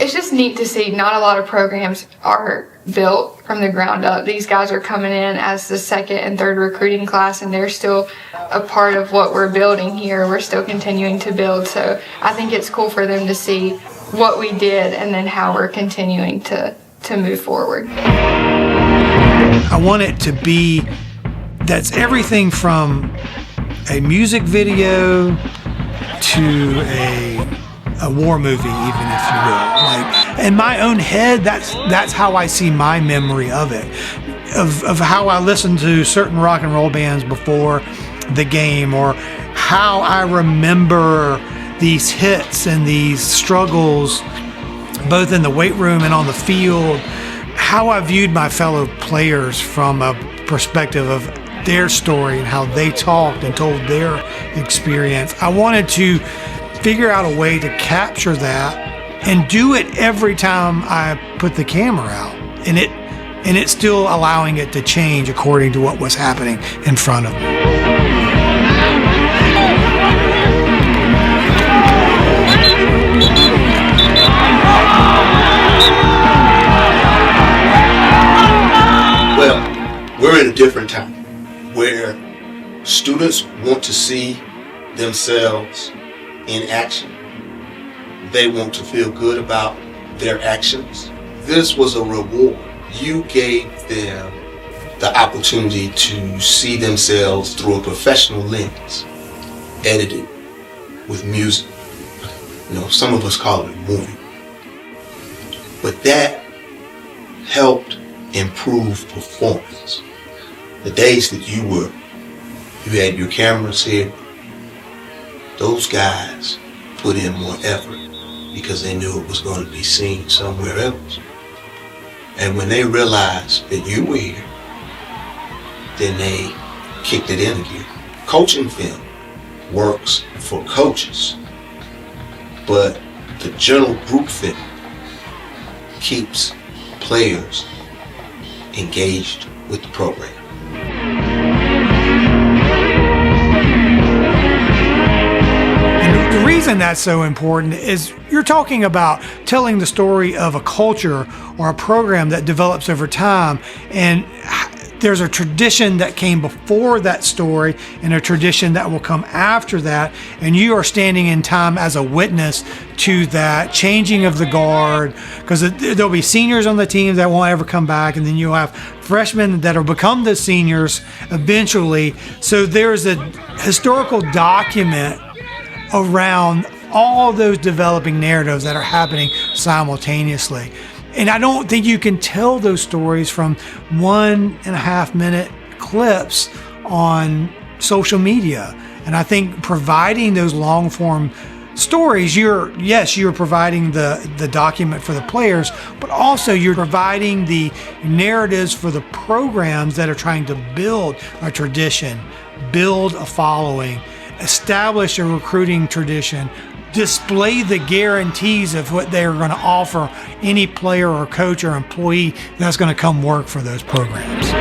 it's just neat to see. Not a lot of programs are built from the ground up. These guys are coming in as the second and third recruiting class, and they're still a part of what we're building here. We're still continuing to build, so I think it's cool for them to see what we did and then how we're continuing to move forward. I want it to be, that's everything from a music video to a war movie, even, if you will. Like, in my own head, that's how I see my memory of it, of how I listened to certain rock and roll bands before the game, or how I remember these hits and these struggles, both in the weight room and on the field, how I viewed my fellow players from a perspective of their story and how they talked and told their experience. I wanted to figure out a way to capture that and do it every time I put the camera out, and it's still allowing it to change according to what was happening in front of me. Well, we're in a different time where students want to see themselves in action. They want to feel good about their actions. This was a reward. You gave them the opportunity to see themselves through a professional lens, edited with music. Some of us call it a movie. But that helped improve performance. The days that you had your cameras here, those guys put in more effort because they knew it was going to be seen somewhere else. And when they realized that you were here, then they kicked it in again. Coaching film works for coaches, but the general group film keeps players engaged with the program. The reason that's so important is you're talking about telling the story of a culture or a program that develops over time, and there's a tradition that came before that story and a tradition that will come after that, and you are standing in time as a witness to that changing of the guard, because there'll be seniors on the team that won't ever come back, and then you'll have freshmen that will become the seniors eventually. So there's a historical document around all those developing narratives that are happening simultaneously. And I don't think you can tell those stories from 1.5 minute clips on social media. And I think providing those long form stories, you're providing the document for the players, but also you're providing the narratives for the programs that are trying to build a tradition, build a following, establish a recruiting tradition, display the guarantees of what they're going to offer any player or coach or employee that's going to come work for those programs.